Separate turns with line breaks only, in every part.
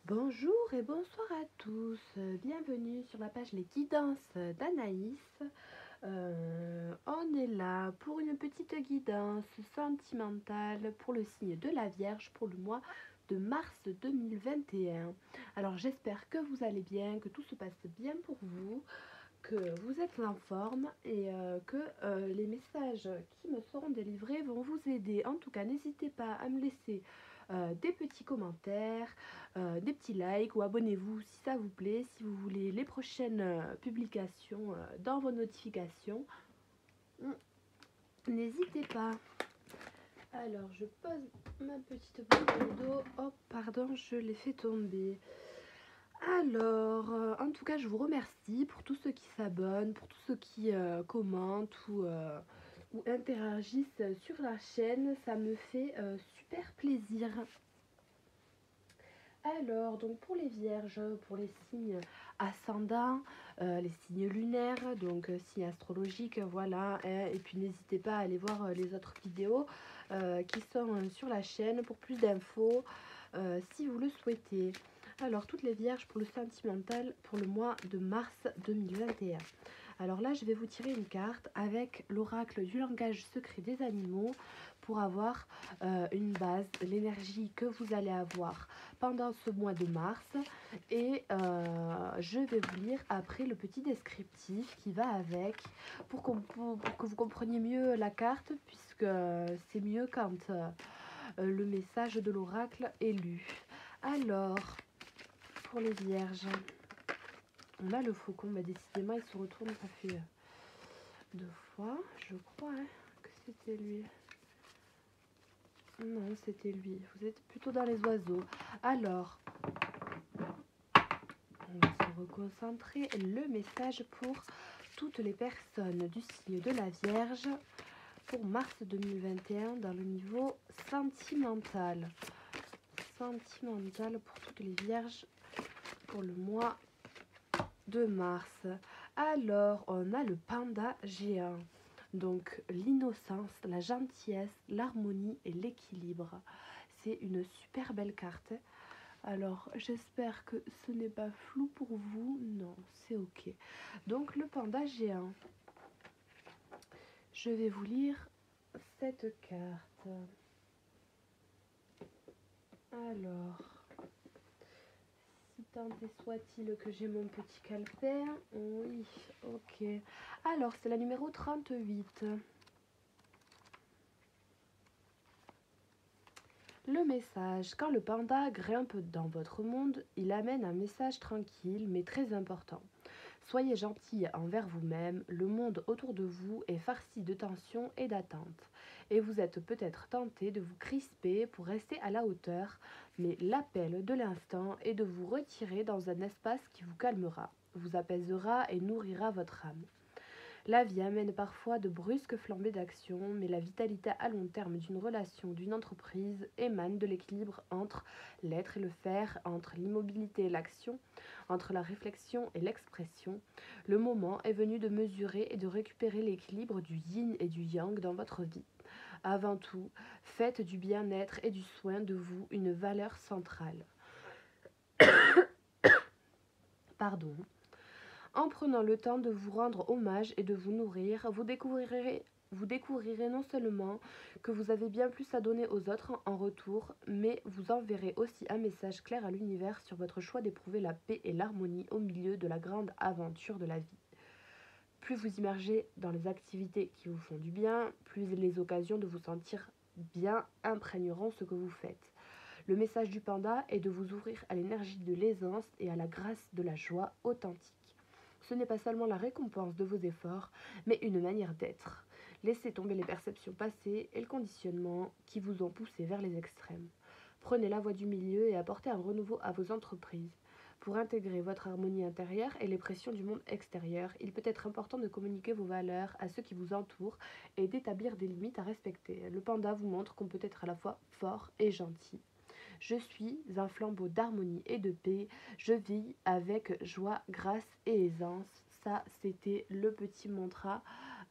Bonjour et bonsoir à tous, bienvenue sur la page Les Guidances d'Anaïs. On est là pour une petite guidance sentimentale pour le signe de la Vierge pour le mois de mars 2021. Alors j'espère que vous allez bien, que tout se passe bien pour vous, que vous êtes en forme et que les messages qui me seront délivrés vont vous aider. En tout cas, n'hésitez pas à me laisser des petits commentaires, des petits likes ou abonnez-vous si ça vous plaît, si vous voulez les prochaines publications dans vos notifications. N'hésitez pas. Alors, je pose ma petite bouteille d'eau. Oh, pardon, je l'ai fait tomber. Alors, en tout cas, je vous remercie pour tous ceux qui s'abonnent, pour tous ceux qui commentent ou interagissent sur la chaîne. Ça me fait super plaisir. Alors, donc pour les vierges, pour les signes ascendants, les signes lunaires, donc signes astrologiques, voilà. Et puis n'hésitez pas à aller voir les autres vidéos qui sont sur la chaîne pour plus d'infos si vous le souhaitez. Alors, toutes les vierges pour le sentimental pour le mois de mars 2021. Alors là, je vais vous tirer une carte avec l'oracle du langage secret des animaux pour avoir une base, l'énergie que vous allez avoir pendant ce mois de mars. Et je vais vous lire après le petit descriptif qui va avec pour que vous compreniez mieux la carte, puisque c'est mieux quand le message de l'oracle est lu. Alors, pour les vierges, on a le faucon, mais décidément il se retourne, ça fait deux fois, je crois que c'était lui. Non, c'était lui. Vous êtes plutôt dans les oiseaux. Alors, on va se reconcentrer. Le message pour toutes les personnes du signe de la Vierge pour mars 2021 dans le niveau sentimental. Sentimental pour toutes les Vierges pour le mois de mars. Alors, on a le panda géant. Donc, l'innocence, la gentillesse, l'harmonie et l'équilibre. C'est une super belle carte. Alors, j'espère que ce n'est pas flou pour vous. Non, c'est ok. Donc, le panda géant. Je vais vous lire cette carte. Alors, si tant est soit-il que j'ai mon petit calepin. Oui, ok. Alors, c'est la numéro 38. Le message. Quand le panda grimpe dans votre monde, il amène un message tranquille mais très important. Soyez gentil envers vous-même, le monde autour de vous est farci de tensions et d'attentes. Et vous êtes peut-être tenté de vous crisper pour rester à la hauteur, mais l'appel de l'instant est de vous retirer dans un espace qui vous calmera, vous apaisera et nourrira votre âme. La vie amène parfois de brusques flambées d'action, mais la vitalité à long terme d'une relation, d'une entreprise, émane de l'équilibre entre l'être et le faire, entre l'immobilité et l'action, entre la réflexion et l'expression. Le moment est venu de mesurer et de récupérer l'équilibre du yin et du yang dans votre vie. Avant tout, faites du bien-être et du soin de vous une valeur centrale. Pardon. En prenant le temps de vous rendre hommage et de vous nourrir, vous découvrirez non seulement que vous avez bien plus à donner aux autres en retour, mais vous enverrez aussi un message clair à l'univers sur votre choix d'éprouver la paix et l'harmonie au milieu de la grande aventure de la vie. Plus vous immergez dans les activités qui vous font du bien, plus les occasions de vous sentir bien imprégneront ce que vous faites. Le message du panda est de vous ouvrir à l'énergie de l'aisance et à la grâce de la joie authentique. Ce n'est pas seulement la récompense de vos efforts, mais une manière d'être. Laissez tomber les perceptions passées et le conditionnement qui vous ont poussé vers les extrêmes. Prenez la voie du milieu et apportez un renouveau à vos entreprises. Pour intégrer votre harmonie intérieure et les pressions du monde extérieur, il peut être important de communiquer vos valeurs à ceux qui vous entourent et d'établir des limites à respecter. Le panda vous montre qu'on peut être à la fois fort et gentil. Je suis un flambeau d'harmonie et de paix. Je vis avec joie, grâce et aisance. Ça, c'était le petit mantra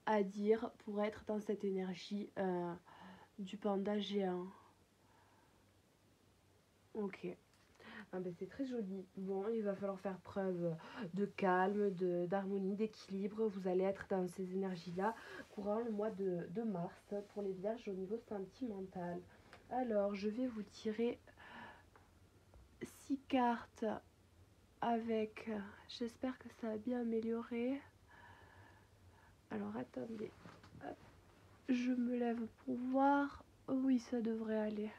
à dire pour être dans cette énergie du panda géant. Ok. Ah ben c'est très joli. Bon, il va falloir faire preuve de calme, d'harmonie, d'équilibre. Vous allez être dans ces énergies-là courant le mois de mars pour les vierges au niveau sentimental. Alors, je vais vous tirer 6 cartes avec... J'espère que ça a bien amélioré. Alors, attendez. Hop. Je me lève pour voir. Oui, ça devrait aller.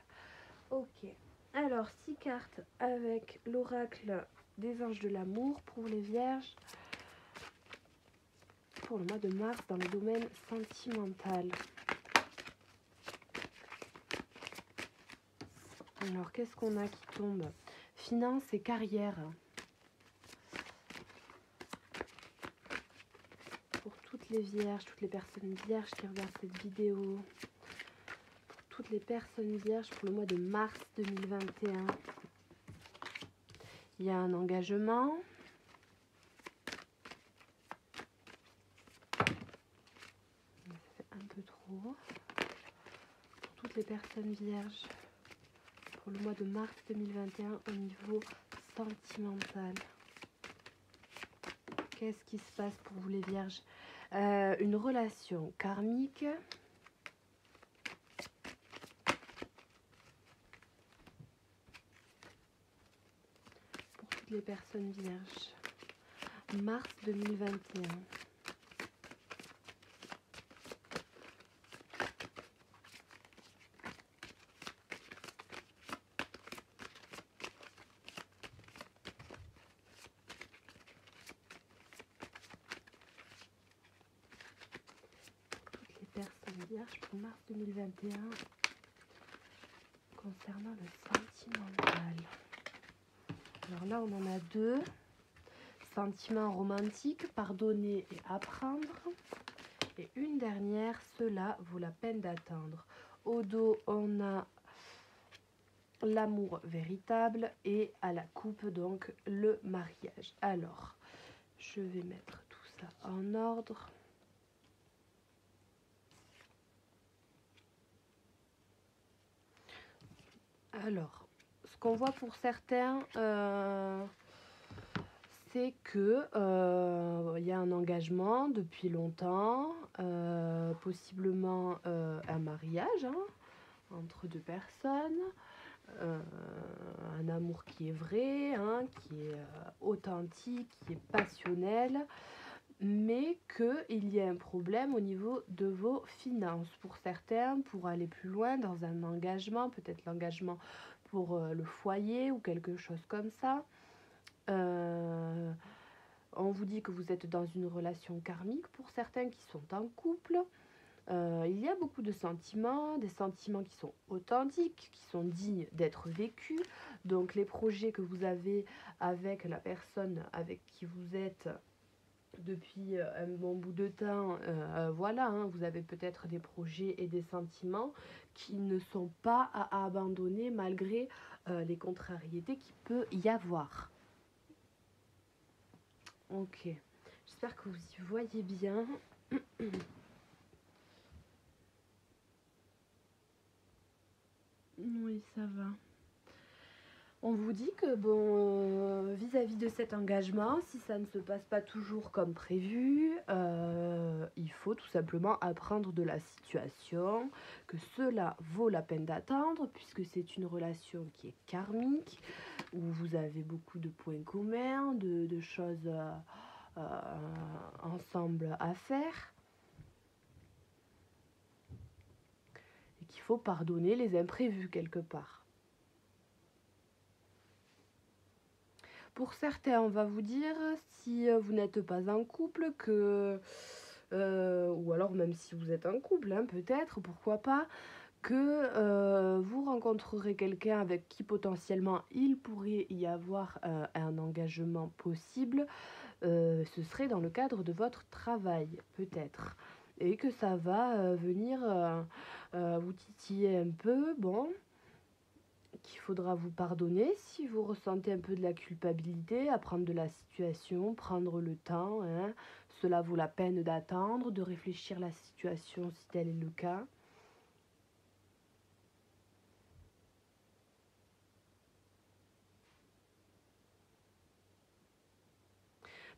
Ok. Alors, 6 cartes avec l'oracle des anges de l'amour pour les vierges pour le mois de mars dans le domaine sentimental. Alors, qu'est-ce qu'on a qui tombe? Finance et carrière. Pour toutes les vierges, toutes les personnes vierges qui regardent cette vidéo. Pour toutes les personnes vierges pour le mois de mars 2021. Il y a un engagement. Ça fait un peu trop. Pour toutes les personnes vierges pour le mois de mars 2021 au niveau sentimental. Qu'est-ce qui se passe pour vous les vierges? Une relation karmique. Pour toutes les personnes vierges. Mars 2021. Personnes vierges pour mars 2021 concernant le sentimental. Alors là, on en a deux. Sentiment romantique, pardonner et apprendre. Et une dernière, cela vaut la peine d'attendre. Au dos, on a l'amour véritable et à la coupe, donc, le mariage. Alors, je vais mettre tout ça en ordre. Alors, ce qu'on voit pour certains, c'est que y a un engagement depuis longtemps, possiblement un mariage entre deux personnes, un amour qui est vrai, qui est authentique, qui est passionnel, mais qu'il y a un problème au niveau de vos finances. Pour certains, pour aller plus loin dans un engagement, peut-être l'engagement pour le foyer ou quelque chose comme ça. On vous dit que vous êtes dans une relation karmique pour certains qui sont en couple. Il y a beaucoup de sentiments, des sentiments qui sont authentiques, qui sont dignes d'être vécus. Donc les projets que vous avez avec la personne avec qui vous êtes depuis un bon bout de temps, voilà, vous avez peut-être des projets et des sentiments qui ne sont pas à abandonner malgré les contrariétés qu'il peut y avoir. Ok, j'espère que vous y voyez bien. Oui, ça va. On vous dit que bon, vis-à-vis de cet engagement, si ça ne se passe pas toujours comme prévu, il faut tout simplement apprendre de la situation, que cela vaut la peine d'attendre, puisque c'est une relation qui est karmique, où vous avez beaucoup de points communs, de choses ensemble à faire, et qu'il faut pardonner les imprévus quelque part. Pour certains, on va vous dire, si vous n'êtes pas en couple, que, ou alors même si vous êtes en couple, peut-être, pourquoi pas, que vous rencontrerez quelqu'un avec qui potentiellement il pourrait y avoir un engagement possible. Ce serait dans le cadre de votre travail, peut-être. Et que ça va venir vous titiller un peu, bon, qu'il faudra vous pardonner si vous ressentez un peu de la culpabilité, apprendre de la situation, prendre le temps. Cela vaut la peine d'attendre, de réfléchir la situation si tel est le cas.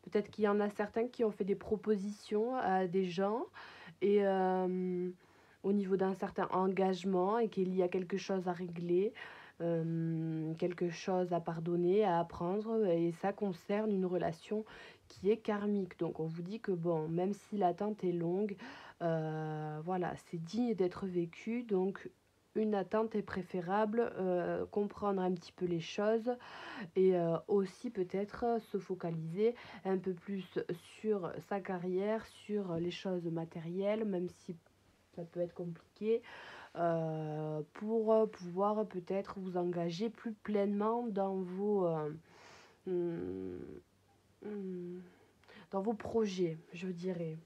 Peut-être qu'il y en a certains qui ont fait des propositions à des gens et au niveau d'un certain engagement et qu'il y a quelque chose à régler, quelque chose à pardonner, à apprendre et ça concerne une relation qui est karmique. Donc on vous dit que bon, même si l'attente est longue, voilà, c'est digne d'être vécu. Donc une attente est préférable, comprendre un petit peu les choses et aussi peut-être se focaliser un peu plus sur sa carrière, sur les choses matérielles, même si ça peut être compliqué, pour pouvoir peut-être vous engager plus pleinement hum, hum, dans vos projets, je dirais.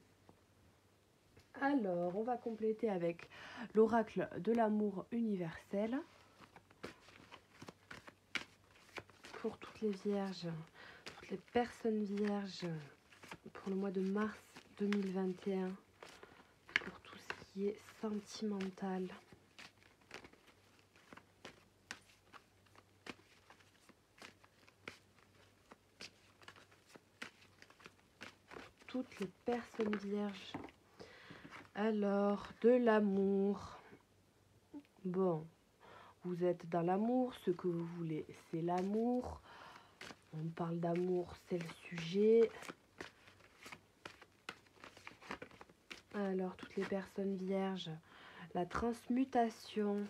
Alors, on va compléter avec l'oracle de l'amour universel pour toutes les vierges, toutes les personnes vierges pour le mois de mars 2021, pour tout ce qui est sentimental. Toutes les personnes vierges. Alors, de l'amour. Bon, vous êtes dans l'amour, ce que vous voulez, c'est l'amour. On parle d'amour, c'est le sujet. Alors, toutes les personnes vierges, la transmutation,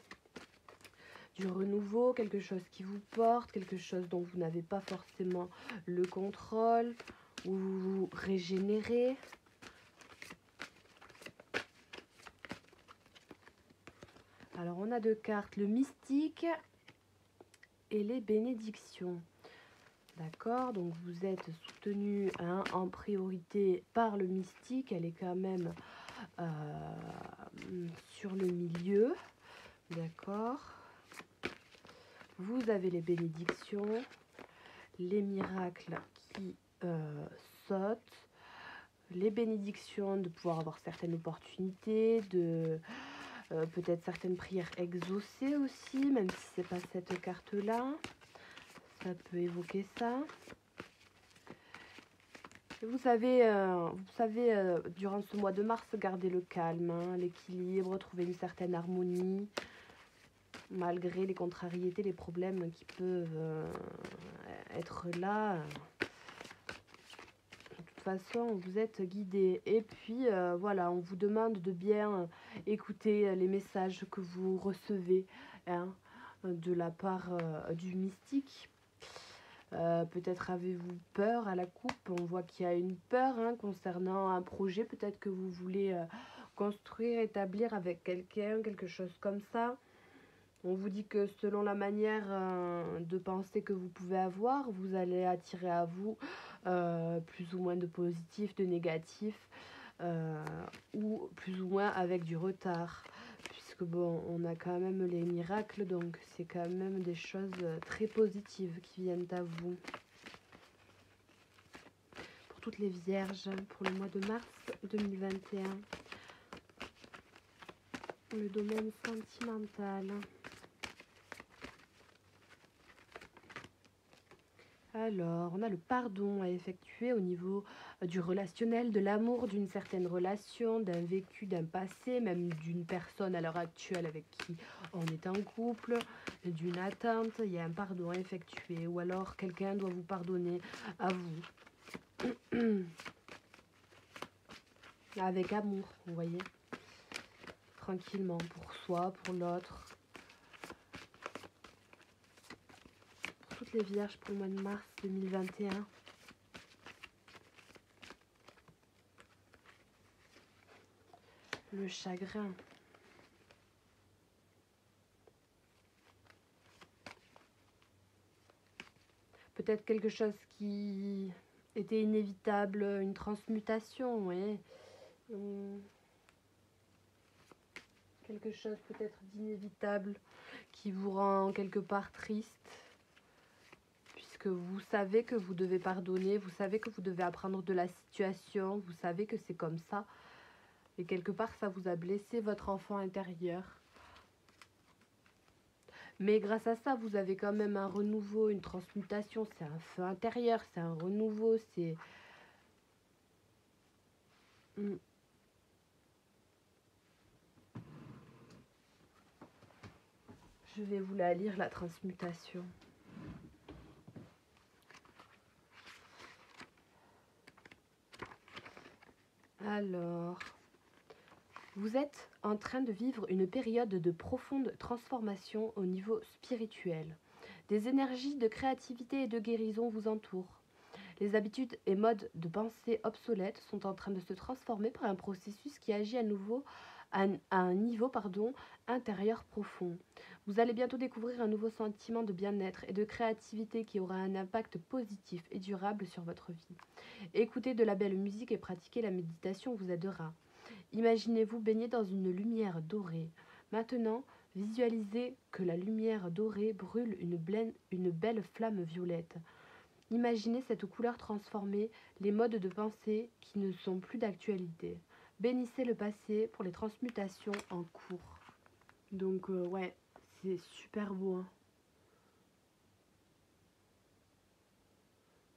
du renouveau, quelque chose qui vous porte, quelque chose dont vous n'avez pas forcément le contrôle, ou vous régénérez. Alors, on a deux cartes, le mystique et les bénédictions. D'accord, donc vous êtes soutenu en priorité par le mystique, elle est quand même sur le milieu. D'accord. Vous avez les bénédictions, les miracles qui sautent, les bénédictions de pouvoir avoir certaines opportunités, de peut-être certaines prières exaucées aussi, même si c'est pas cette carte-là. Ça peut évoquer ça. Vous savez, durant ce mois de mars, garder le calme, hein, l'équilibre, trouver une certaine harmonie, malgré les contrariétés, les problèmes qui peuvent être là. De toute façon, vous êtes guidé. Et puis, voilà, on vous demande de bien écouter les messages que vous recevez, hein, de la part du mystique. Peut-être avez-vous peur à la coupe. On voit qu'il y a une peur, hein, concernant un projet. Peut-être que vous voulez construire, établir avec quelqu'un, quelque chose comme ça. On vous dit que selon la manière de penser que vous pouvez avoir, vous allez attirer à vous plus ou moins de positif, de négatif, ou plus ou moins avec du retard. Puisque bon, on a quand même les miracles, donc c'est quand même des choses très positives qui viennent à vous. Pour toutes les vierges, pour le mois de mars 2021, le domaine sentimental. Alors, on a le pardon à effectuer au niveau du relationnel, de l'amour, d'une certaine relation, d'un vécu, d'un passé, même d'une personne à l'heure actuelle avec qui on est en couple, d'une atteinte, il y a un pardon à effectuer, ou alors quelqu'un doit vous pardonner à vous. Avec amour, vous voyez, tranquillement, pour soi, pour l'autre. Toutes les vierges pour le mois de mars 2021. Le chagrin. Peut-être quelque chose qui était inévitable, une transmutation, oui. Quelque chose peut-être d'inévitable qui vous rend quelque part triste. Que vous savez que vous devez pardonner, vous savez que vous devez apprendre de la situation, vous savez que c'est comme ça. Et quelque part, ça vous a blessé votre enfant intérieur. Mais grâce à ça, vous avez quand même un renouveau, une transmutation. C'est un feu intérieur, c'est un renouveau, c'est Mm. Je vais vous la lire, la transmutation. Alors, vous êtes en train de vivre une période de profonde transformation au niveau spirituel. Des énergies de créativité et de guérison vous entourent. Les habitudes et modes de pensée obsolètes sont en train de se transformer par un processus qui agit à nouveau à un niveau intérieur profond. Vous allez bientôt découvrir un nouveau sentiment de bien-être et de créativité qui aura un impact positif et durable sur votre vie. Écouter de la belle musique et pratiquer la méditation vous aidera. Imaginez-vous baigner dans une lumière dorée. Maintenant, visualisez que la lumière dorée brûle une belle flamme violette. Imaginez cette couleur transformer les modes de pensée qui ne sont plus d'actualité. Bénissez le passé pour les transmutations en cours. Donc ouais, c'est super beau. Hein.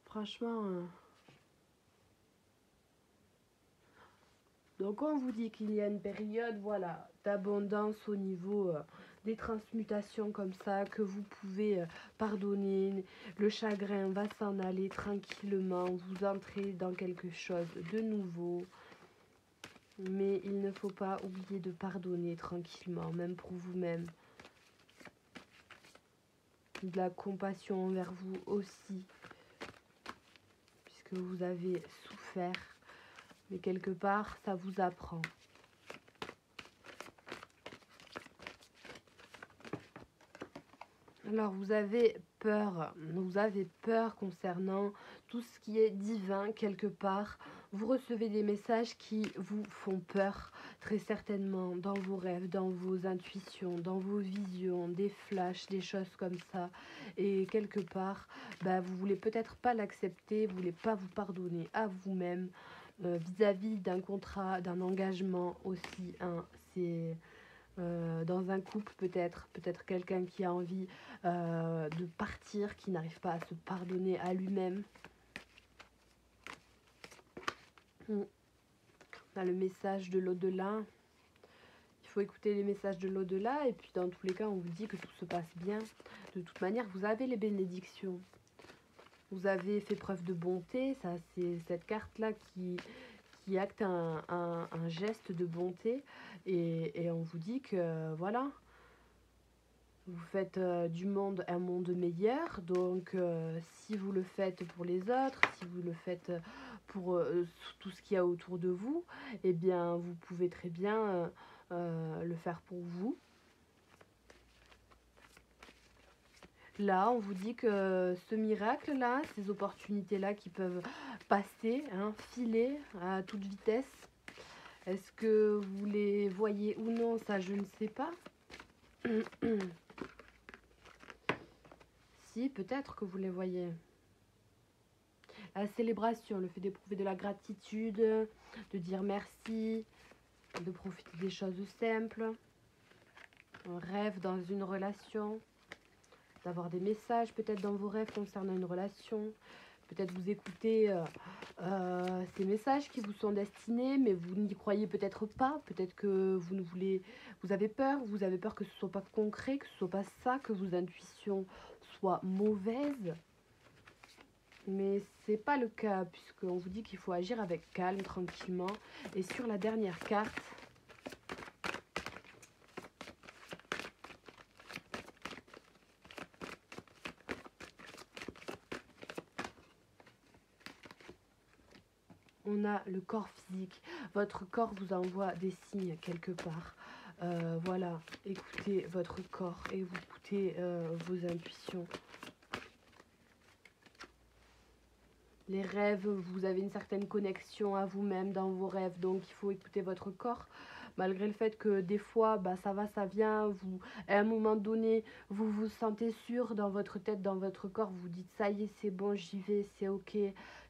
Franchement... Donc on vous dit qu'il y a une période voilà, d'abondance au niveau des transmutations comme ça, que vous pouvez pardonner, le chagrin va s'en aller tranquillement, vous entrez dans quelque chose de nouveau. Mais il ne faut pas oublier de pardonner tranquillement, même pour vous-même. De la compassion envers vous aussi, puisque vous avez souffert. Mais quelque part, ça vous apprend. Alors, vous avez peur concernant tout ce qui est divin quelque part. Vous recevez des messages qui vous font peur, très certainement, dans vos rêves, dans vos intuitions, dans vos visions, des flashs, des choses comme ça. Et quelque part, vous voulez peut-être pas l'accepter, vous voulez pas vous pardonner à vous-même vis-à-vis d'un contrat, d'un engagement aussi. Hein, c'est... dans un couple peut-être quelqu'un qui a envie de partir, qui n'arrive pas à se pardonner à lui-même. On a le message de l'au-delà. Il faut écouter les messages de l'au-delà et puis dans tous les cas on vous dit que tout se passe bien. De toute manière vous avez les bénédictions. Vous avez fait preuve de bonté, ça c'est cette carte là qui acte un geste de bonté et on vous dit que voilà, vous faites du monde un monde meilleur, donc si vous le faites pour les autres, si vous le faites pour tout ce qu'il y a autour de vous, eh bien vous pouvez très bien le faire pour vous. Là, on vous dit que ce miracle-là, ces opportunités-là qui peuvent passer, hein, filer à toute vitesse, est-ce que vous les voyez ou non, ça je ne sais pas. Si, peut-être que vous les voyez. La célébration, le fait d'éprouver de la gratitude, de dire merci, de profiter des choses simples. Un rêve dans une relation, d'avoir des messages peut-être dans vos rêves concernant une relation. Peut-être vous écoutez ces messages qui vous sont destinés, mais vous n'y croyez peut-être pas. Peut-être que vous avez peur que ce soit pas concret, que ce soit pas ça, que vos intuitions soient mauvaises. Mais c'est pas le cas, puisqu'on vous dit qu'il faut agir avec calme, tranquillement. Et sur la dernière carte, on a le corps physique. Votre corps vous envoie des signes quelque part. Voilà, écoutez votre corps et vous écoutez vos intuitions. Les rêves, vous avez une certaine connexion à vous-même dans vos rêves, donc il faut écouter votre corps. Malgré le fait que des fois, ça va, ça vient, à un moment donné, vous vous sentez sûr dans votre tête, dans votre corps, vous dites ça y est, c'est bon, j'y vais, c'est ok,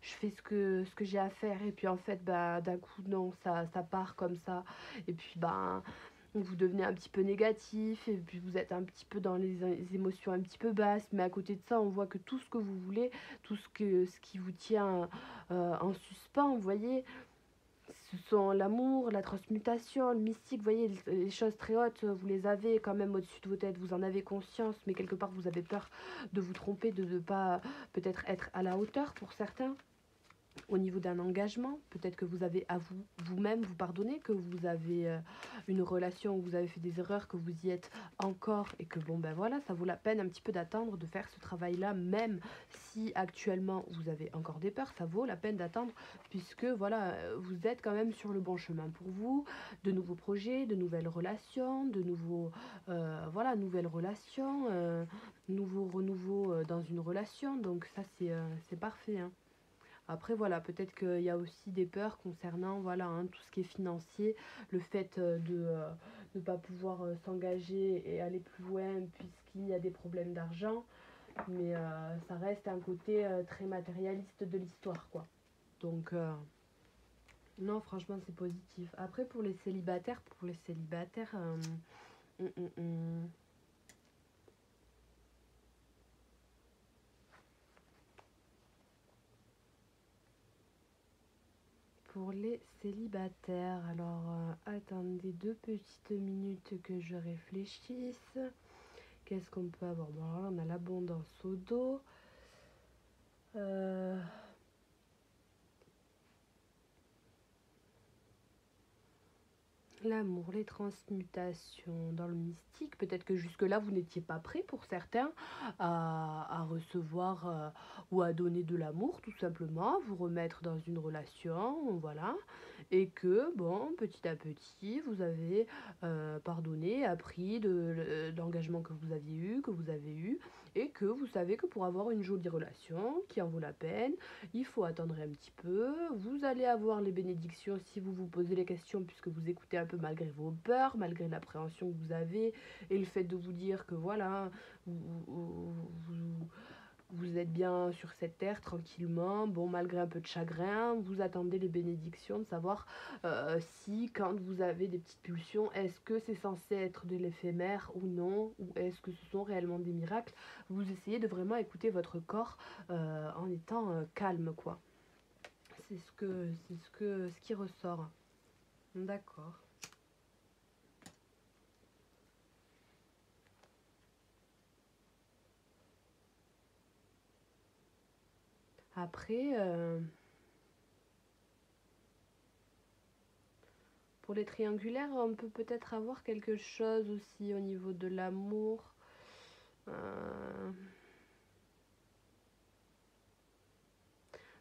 je fais ce que j'ai à faire. Et puis en fait, d'un coup, non, ça part comme ça. Et puis, vous devenez un petit peu négatif et puis vous êtes un petit peu dans les émotions un petit peu basses, mais à côté de ça on voit que tout ce que vous voulez, ce qui vous tient en suspens, vous voyez, Ce sont l'amour, la transmutation, le mystique, vous voyez, les choses très hautes, vous les avez quand même au-dessus de vos têtes, vous en avez conscience, mais quelque part vous avez peur de vous tromper, de ne pas peut-être être à la hauteur pour certains. Au niveau d'un engagement, peut-être que vous avez à vous-même vous pardonner, que vous avez une relation où vous avez fait des erreurs, que vous y êtes encore et que bon ben voilà, ça vaut la peine un petit peu d'attendre, de faire ce travail-là, même si actuellement vous avez encore des peurs, ça vaut la peine d'attendre puisque voilà, vous êtes quand même sur le bon chemin pour vous, de nouveaux projets, de nouvelles relations, de nouveaux voilà, nouvelles relations, nouveau renouveau dans une relation, donc ça c'est parfait, hein. Après, voilà, peut-être qu'il y a aussi des peurs concernant voilà, hein, tout ce qui est financier, le fait de ne pas pouvoir s'engager et aller plus loin puisqu'il y a des problèmes d'argent. Mais ça reste un côté très matérialiste de l'histoire, quoi. Donc, non, franchement, c'est positif. Après, pour les célibataires, hum, hum, hum. Pour les célibataires, alors attendez 2 petites minutes que je réfléchisse. Qu'est-ce qu'on peut avoir? Bon, alors là, on a l'abondance au dos. Euh, L'amour, les transmutations dans le mystique. Peut-être que jusque-là, vous n'étiez pas prêt pour certains à recevoir ou à donner de l'amour, tout simplement, vous remettre dans une relation, voilà. Et que, bon, petit à petit, vous avez pardonné, appris d'engagement que vous aviez eu, que vous avez eu, et que vous savez que pour avoir une jolie relation qui en vaut la peine, il faut attendre un petit peu. Vous allez avoir les bénédictions si vous vous posez les questions, puisque vous écoutez un peu malgré vos peurs, malgré l'appréhension que vous avez, et le fait de vous dire que voilà, vous êtes bien sur cette terre tranquillement, bon, malgré un peu de chagrin, vous attendez les bénédictions de savoir si, quand vous avez des petites pulsions, est-ce que c'est censé être de l'éphémère ou non, ou est-ce que ce sont réellement des miracles. Vous essayez de vraiment écouter votre corps en étant calme, quoi. Ce qui ressort. D'accord. Après, pour les triangulaires, on peut peut-être avoir quelque chose aussi au niveau de l'amour. Euh,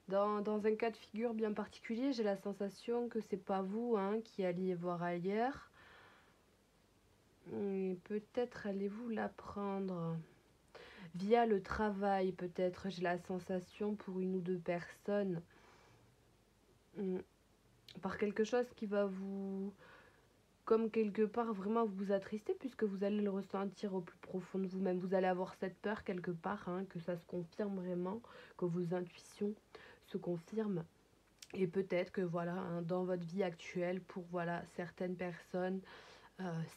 dans un cas de figure bien particulier, j'ai la sensation que c'est pas vous hein, qui alliez voir ailleurs. Et peut-être allez-vous l'apprendre via le travail, peut-être. J'ai la sensation pour une ou deux personnes. Hmm, par quelque chose qui va vous, comme quelque part, vraiment vous attrister, puisque vous allez le ressentir au plus profond de vous-même. Vous allez avoir cette peur quelque part, hein, que ça se confirme vraiment, que vos intuitions se confirment. Et peut-être que voilà, hein, dans votre vie actuelle, pour voilà certaines personnes,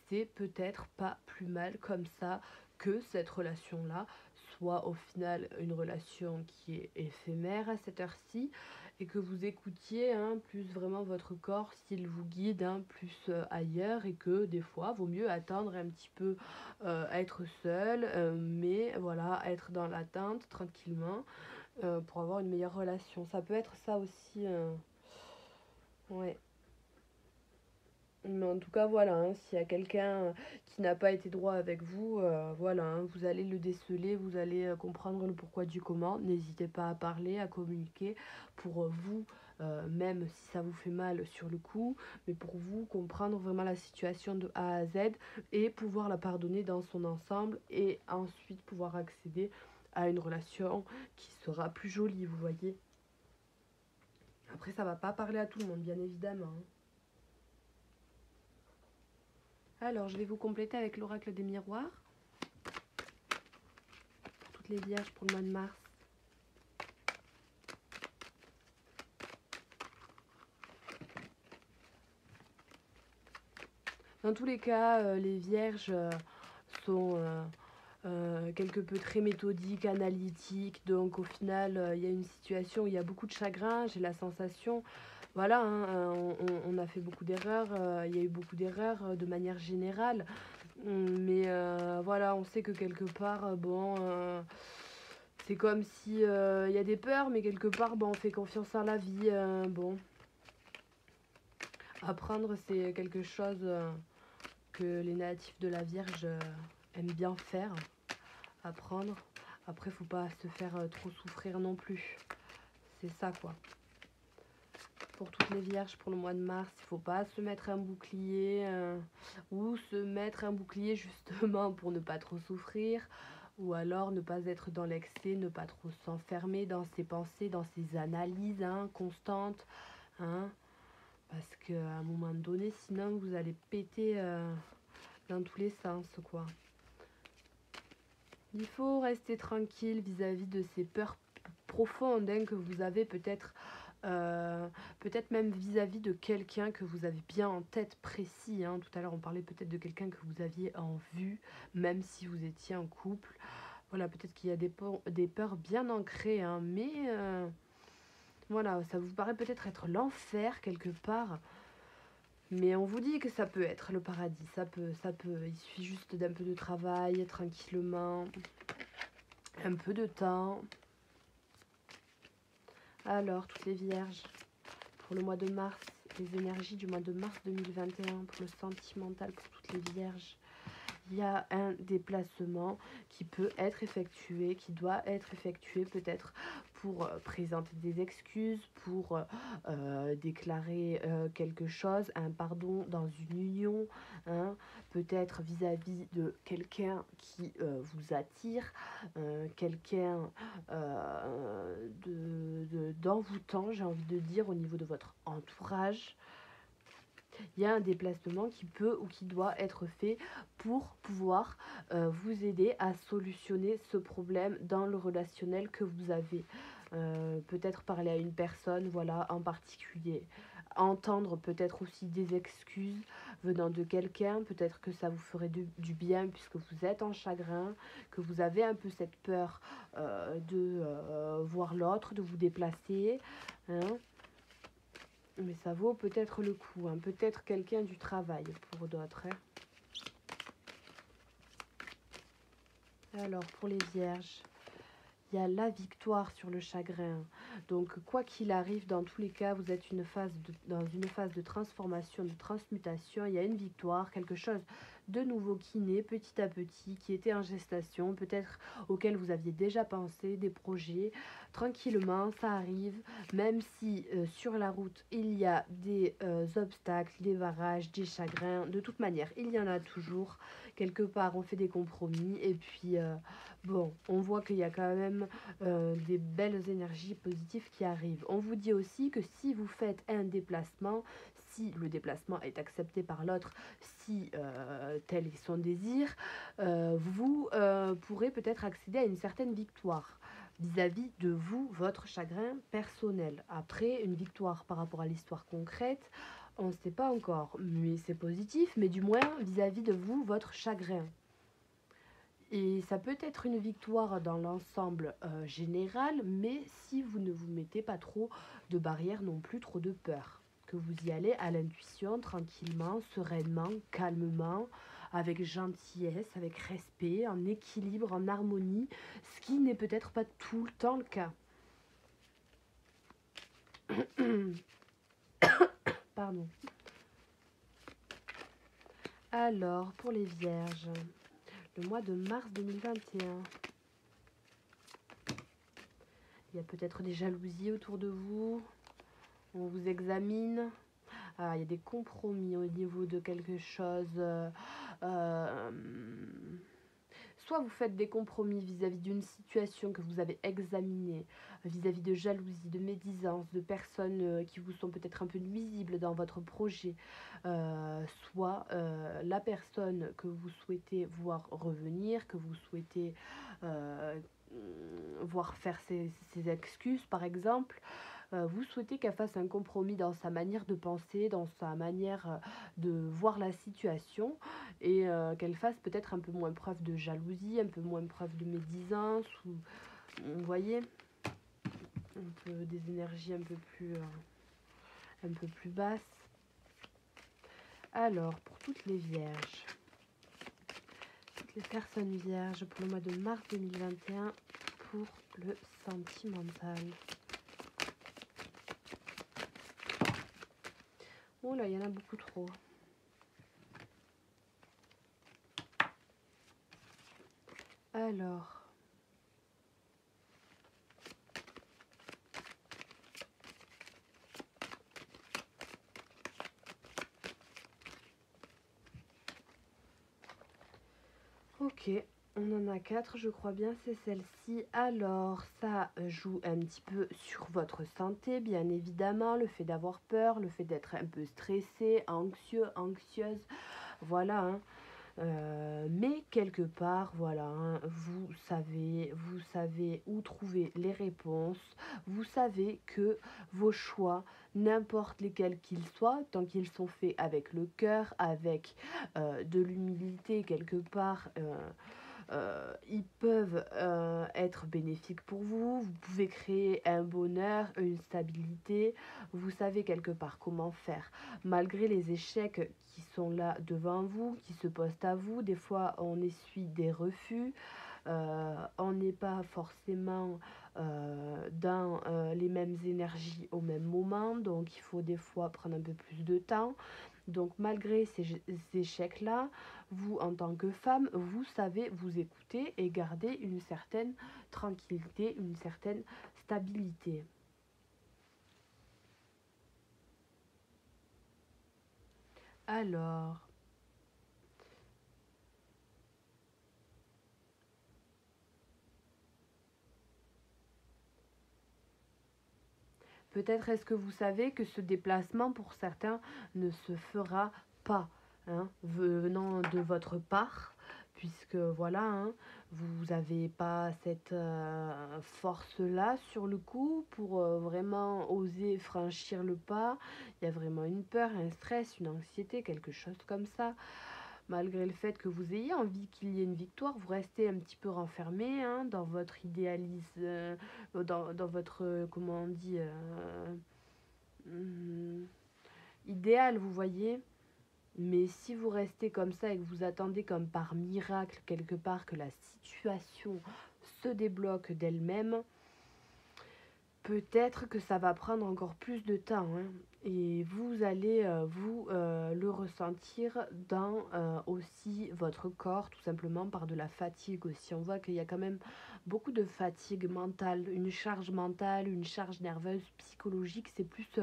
c'est peut-être pas plus mal comme ça que cette relation-là soit au final une relation qui est éphémère à cette heure-ci et que vous écoutiez hein, plus vraiment votre corps s'il vous guide hein, plus ailleurs et que des fois vaut mieux attendre un petit peu être seul mais voilà être dans l'attente tranquillement pour avoir une meilleure relation. Ça peut être ça aussi. Ouais. Mais en tout cas, voilà, hein, s'il y a quelqu'un qui n'a pas été droit avec vous, voilà, hein, vous allez le déceler, vous allez comprendre le pourquoi du comment. N'hésitez pas à parler, à communiquer pour vous, même si ça vous fait mal sur le coup, mais pour vous comprendre vraiment la situation de A à Z et pouvoir la pardonner dans son ensemble et ensuite pouvoir accéder à une relation qui sera plus jolie, vous voyez. Après, ça va pas parler à tout le monde, bien évidemment, hein. Alors, je vais vous compléter avec l'oracle des miroirs. Pour toutes les vierges pour le mois de mars. Dans tous les cas, les vierges sont quelque peu très méthodique, analytique. Donc au final, il y a une situation où il y a beaucoup de chagrin, j'ai la sensation. Voilà, hein, on a fait beaucoup d'erreurs, il y a eu beaucoup d'erreurs de manière générale. Mais voilà, on sait que quelque part, bon, c'est comme si il y a des peurs, mais quelque part, bon, on fait confiance en la vie. Bon, apprendre, c'est quelque chose que les natifs de la Vierge aiment bien faire. Apprendre. Après, faut pas se faire trop souffrir non plus. C'est ça, quoi. Pour toutes les vierges, pour le mois de mars, il faut pas se mettre un bouclier ou se mettre un bouclier justement pour ne pas trop souffrir, ou alors ne pas être dans l'excès, ne pas trop s'enfermer dans ses pensées, dans ses analyses constantes, hein, parce qu'à un moment donné, sinon vous allez péter dans tous les sens, quoi. Il faut rester tranquille vis-à-vis de ces peurs profondes que vous avez peut-être peut-être même vis-à-vis de quelqu'un que vous avez bien en tête précis. Tout à l'heure, on parlait peut-être de quelqu'un que vous aviez en vue, même si vous étiez en couple. Voilà, peut-être qu'il y a des peurs bien ancrées, mais voilà, ça vous paraît peut-être être l'enfer quelque part. Mais on vous dit que ça peut être le paradis, ça peut. Il suffit juste d'un peu de travail, tranquillement, un peu de temps. Alors, toutes les vierges, pour le mois de mars, les énergies du mois de mars 2021, pour le sentimental, pour toutes les vierges, il y a un déplacement qui peut être effectué, qui doit être effectué peut-être pour présenter des excuses, pour déclarer quelque chose, un pardon dans une union, peut-être vis-à-vis de quelqu'un qui vous attire, quelqu'un d'envoûtant, j'ai envie de dire, au niveau de votre entourage. Il y a un déplacement qui peut ou qui doit être fait pour pouvoir vous aider à solutionner ce problème dans le relationnel que vous avez. Peut-être parler à une personne, voilà, en particulier. Entendre peut-être aussi des excuses venant de quelqu'un, peut-être que ça vous ferait du bien puisque vous êtes en chagrin, que vous avez un peu cette peur de voir l'autre, de vous déplacer, hein. Mais ça vaut peut-être le coup, peut-être quelqu'un du travail pour d'autres. Alors, pour les vierges, il y a la victoire sur le chagrin. Donc, quoi qu'il arrive, dans tous les cas, vous êtes dans une phase de transformation, de transmutation. Il y a une victoire, quelque chose de nouveau qui naît petit à petit, qui était en gestation, peut-être auquel vous aviez déjà pensé, des projets. Tranquillement, ça arrive, même si sur la route, il y a des obstacles, des varages, des chagrins. De toute manière, il y en a toujours. Quelque part, on fait des compromis et puis... bon, on voit qu'il y a quand même des belles énergies positives qui arrivent. On vous dit aussi que si vous faites un déplacement, si le déplacement est accepté par l'autre, si tel est son désir, vous pourrez peut-être accéder à une certaine victoire vis-à-vis de vous, votre chagrin personnel. Après, une victoire par rapport à l'histoire concrète, on ne sait pas encore, mais c'est positif, mais du moins vis-à-vis de vous, votre chagrin. Et ça peut être une victoire dans l'ensemble général, mais si vous ne vous mettez pas trop de barrières non plus, trop de peur. Que vous y allez à l'intuition, tranquillement, sereinement, calmement, avec gentillesse, avec respect, en équilibre, en harmonie, ce qui n'est peut-être pas tout le temps le cas. Pardon. Alors, pour les vierges, le mois de mars 2021. Il y a peut-être des jalousies autour de vous. On vous examine. Il y a des compromis au niveau de quelque chose. Soit vous faites des compromis vis-à-vis d'une situation que vous avez examinée, vis-à-vis de jalousie, de médisance, de personnes qui vous sont peut-être un peu nuisibles dans votre projet. Soit la personne que vous souhaitez voir revenir, que vous souhaitez voir faire ses excuses par exemple, Vous souhaitez qu'elle fasse un compromis dans sa manière de penser, dans sa manière de voir la situation et qu'elle fasse peut-être un peu moins preuve de jalousie, un peu moins preuve de médisance ou vous voyez un peu des énergies un peu plus basses. Alors pour toutes les vierges, toutes les personnes vierges pour le mois de mars 2021 pour le sentimental. Oh là, il y en a beaucoup trop. Alors, ok, on en a 4, je crois bien, c'est celle-ci. Alors, ça joue un petit peu sur votre santé, bien évidemment, le fait d'avoir peur, le fait d'être un peu stressé, anxieux, anxieuse, voilà, hein. Mais quelque part, voilà, hein, vous savez où trouver les réponses. Vous savez que vos choix, n'importe lesquels qu'ils soient, tant qu'ils sont faits avec le cœur, avec de l'humilité quelque part, ils peuvent être bénéfiques pour vous. Vous pouvez créer un bonheur, une stabilité. Vous savez quelque part comment faire. Malgré les échecs qui sont là devant vous, qui se posent à vous, des fois on essuie des refus. On n'est pas forcément dans les mêmes énergies au même moment, donc il faut des fois prendre un peu plus de temps. Donc malgré ces échecs-là, vous en tant que femme, vous savez vous écouter et garder une certaine tranquillité, une certaine stabilité. Alors, peut-être est-ce que vous savez que ce déplacement pour certains ne se fera pas, hein, venant de votre part, puisque voilà, hein, vous n'avez pas cette force-là sur le coup pour vraiment oser franchir le pas. Il y a vraiment une peur, un stress, une anxiété, quelque chose comme ça. Malgré le fait que vous ayez envie qu'il y ait une victoire, vous restez un petit peu renfermé, hein, dans votre idéalisme, dans votre, comment on dit, hum, idéal, vous voyez. Mais si vous restez comme ça et que vous attendez comme par miracle quelque part que la situation se débloque d'elle-même, peut-être que ça va prendre encore plus de temps, hein, et vous allez le ressentir dans aussi votre corps, tout simplement par de la fatigue aussi. On voit qu'il y a quand même beaucoup de fatigue mentale, une charge nerveuse, psychologique. C'est plus,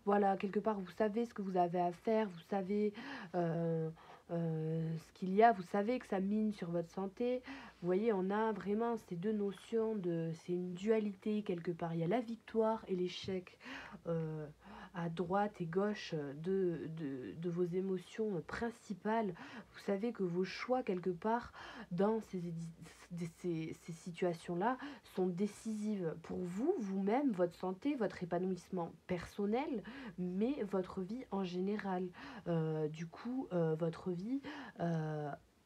voilà, quelque part, vous savez ce que vous avez à faire, vous savez ce qu'il y a, vous savez que ça mine sur votre santé. Vous voyez, on a vraiment ces deux notions c'est une dualité quelque part. Il y a la victoire et l'échec à droite et gauche de vos émotions principales. Vous savez que vos choix quelque part dans ces situations-là sont décisives pour vous, vous-même, votre santé, votre épanouissement personnel, mais votre vie en général. Du coup, votre vie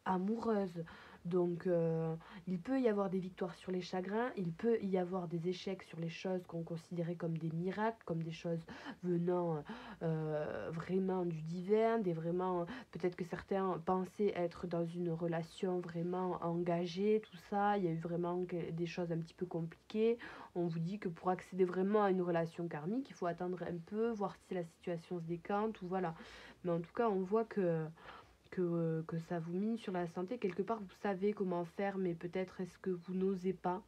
amoureuse. Donc, il peut y avoir des victoires sur les chagrins, il peut y avoir des échecs sur les choses qu'on considérait comme des miracles, comme des choses venant vraiment du divin, peut-être que certains pensaient être dans une relation vraiment engagée, tout ça. Il y a eu vraiment des choses un petit peu compliquées. On vous dit que pour accéder vraiment à une relation karmique, il faut attendre un peu, voir si la situation se décante, ou voilà. Mais en tout cas, on voit que ça vous mine sur la santé. Quelque part, vous savez comment faire, mais peut-être est-ce que vous n'osez pas.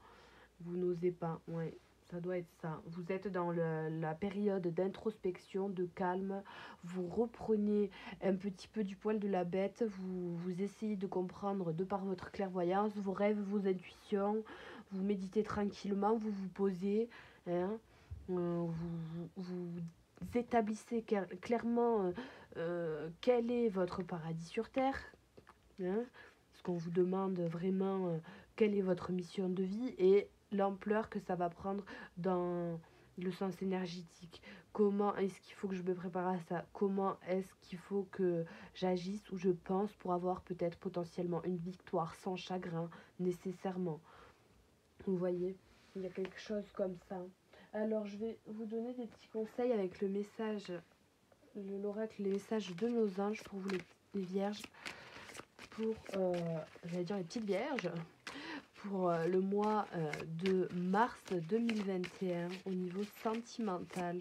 Vous n'osez pas, ouais. Ça doit être ça. Vous êtes dans la période d'introspection, de calme. Vous reprenez un petit peu du poil de la bête. Vous essayez de comprendre de par votre clairvoyance, vos rêves, vos intuitions. Vous méditez tranquillement, vous vous posez. Hein, vous établissez clairement quel est votre paradis sur Terre. Hein, parce qu'on vous demande vraiment quelle est votre mission de vie et l'ampleur que ça va prendre dans, le sens énergétique. Comment est-ce qu'il faut que je me prépare à ça? Comment est-ce qu'il faut que j'agisse ou je pense pour avoir peut-être potentiellement une victoire sans chagrin nécessairement? Vous voyez, il y a quelque chose comme ça. Alors je vais vous donner des petits conseils avec le message, l'oracle, les messages de nos anges pour vous les vierges, pour, j'allais dire les petites vierges, pour le mois de mars 2021 au niveau sentimental.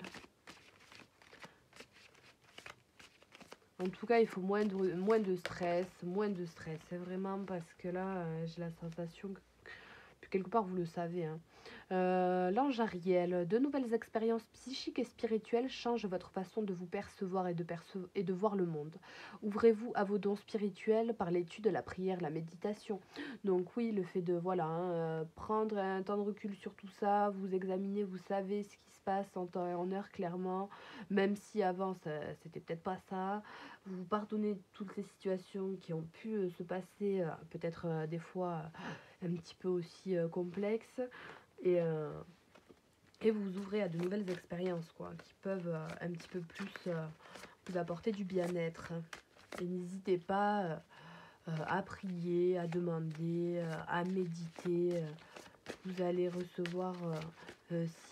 En tout cas, il faut moins de stress, moins de stress. C'est vraiment parce que là, j'ai la sensation que quelque part vous le savez, hein. L'ange Ariel, de nouvelles expériences psychiques et spirituelles changent votre façon de vous percevoir et de voir le monde. Ouvrez-vous à vos dons spirituels par l'étude, la prière, la méditation. Donc oui, le fait de voilà, hein, prendre un temps de recul sur tout ça, vous examiner, vous savez ce qui se passe en temps et en heure clairement, même si avant c'était peut-être pas ça. Vous pardonnez toutes les situations qui ont pu se passer, peut-être des fois un petit peu aussi complexes. Et, euh, et vous vous ouvrez à de nouvelles expériences, quoi, qui peuvent un petit peu plus vous apporter du bien-être. Et n'hésitez pas à prier, à demander, à méditer. Vous allez recevoir,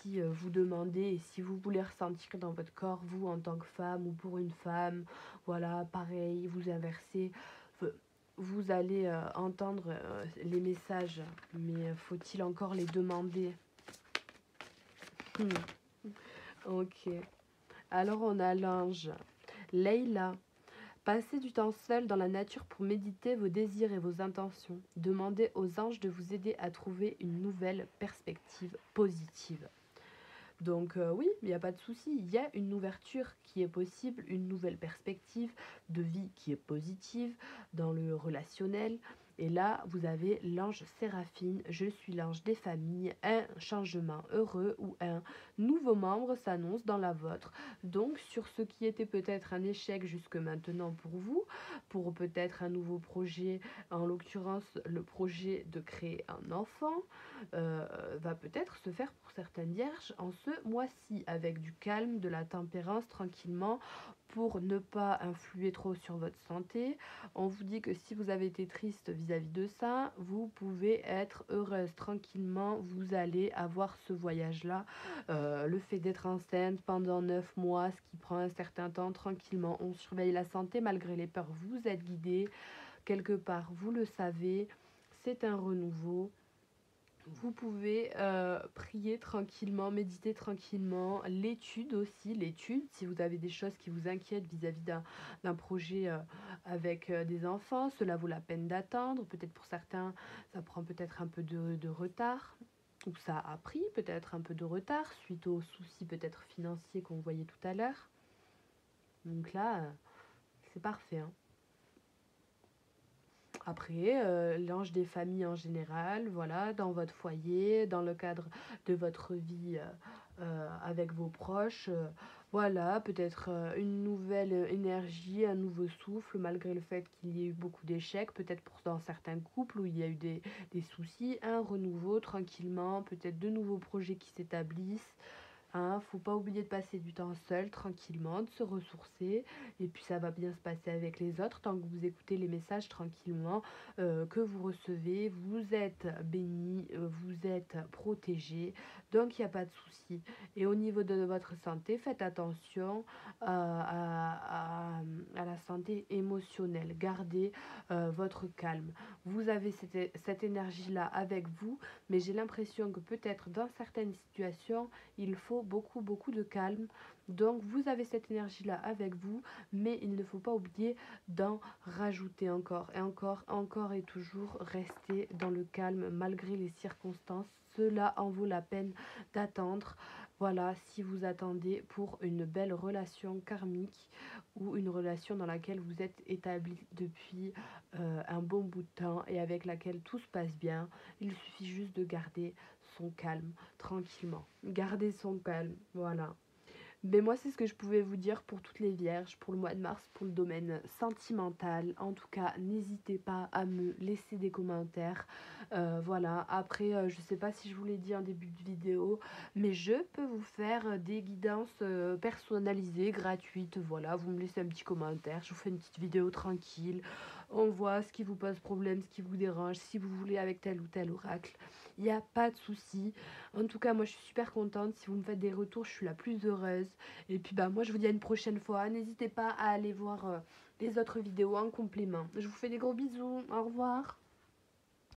si vous demandez et si vous voulez ressentir dans votre corps, vous en tant que femme ou pour une femme, voilà, pareil, vous inversez. Vous allez entendre les messages, mais faut-il encore les demander? Ok. Alors on a l'ange Leïla. Passez du temps seul dans la nature pour méditer vos désirs et vos intentions. Demandez aux anges de vous aider à trouver une nouvelle perspective positive. Donc oui, il n'y a pas de souci, il y a une ouverture qui est possible, une nouvelle perspective de vie qui est positive dans le relationnel. Et là, vous avez l'ange Séraphine, je suis l'ange des familles, un changement heureux ou un nouveau membre s'annonce dans la vôtre. Donc sur ce qui était peut-être un échec jusque maintenant pour vous, pour peut-être un nouveau projet, en l'occurrence le projet de créer un enfant, va peut-être se faire pour certaines vierges en ce mois-ci, avec du calme, de la tempérance, tranquillement, pour ne pas influer trop sur votre santé. On vous dit que si vous avez été triste vis-à-vis de ça, vous pouvez être heureuse tranquillement, vous allez avoir ce voyage-là. Le fait d'être enceinte pendant 9 mois, ce qui prend un certain temps, tranquillement, on surveille la santé malgré les peurs, vous êtes guidé, quelque part, vous le savez, c'est un renouveau. Vous pouvez prier tranquillement, méditer tranquillement, l'étude aussi, l'étude, si vous avez des choses qui vous inquiètent vis-à-vis d'un projet avec des enfants, cela vaut la peine d'attendre, peut-être pour certains ça prend peut-être un peu de retard, ou ça a pris peut-être un peu de retard suite aux soucis peut-être financiers qu'on voyait tout à l'heure. Donc là, c'est parfait, hein. Après, l'ange des familles en général, voilà, dans votre foyer, dans le cadre de votre vie avec vos proches, voilà, peut-être une nouvelle énergie, un nouveau souffle, malgré le fait qu'il y ait eu beaucoup d'échecs, peut-être dans certains couples où il y a eu des soucis, un renouveau tranquillement, peut-être de nouveaux projets qui s'établissent. Hein, faut pas oublier de passer du temps seul, tranquillement, de se ressourcer. Et puis ça va bien se passer avec les autres tant que vous écoutez les messages tranquillement que vous recevez. Vous êtes béni, vous êtes protégé. Donc il n'y a pas de souci. Et au niveau de votre santé, faites attention à la santé émotionnelle. Gardez votre calme. Vous avez cette énergie-là avec vous, mais j'ai l'impression que peut-être dans certaines situations, il faut beaucoup de calme. Donc vous avez cette énergie-là avec vous, mais il ne faut pas oublier d'en rajouter encore et encore et toujours rester dans le calme malgré les circonstances. Cela en vaut la peine d'attendre. Voilà, si vous attendez pour une belle relation karmique ou une relation dans laquelle vous êtes établi depuis un bon bout de temps et avec laquelle tout se passe bien, il suffit juste de garder son calme tranquillement. Garder son calme, voilà. Mais moi, c'est ce que je pouvais vous dire pour toutes les vierges, pour le mois de mars, pour le domaine sentimental. En tout cas, n'hésitez pas à me laisser des commentaires. Voilà, après, je sais pas si je vous l'ai dit en début de vidéo, mais je peux vous faire des guidances personnalisées, gratuites. Voilà, vous me laissez un petit commentaire, je vous fais une petite vidéo tranquille. On voit ce qui vous pose problème, ce qui vous dérange, si vous voulez avec tel ou tel oracle. Il n'y a pas de souci. En tout cas, moi, je suis super contente. Si vous me faites des retours, je suis la plus heureuse. Et puis, bah, moi, je vous dis à une prochaine fois. N'hésitez pas à aller voir les autres vidéos en complément. Je vous fais des gros bisous. Au revoir.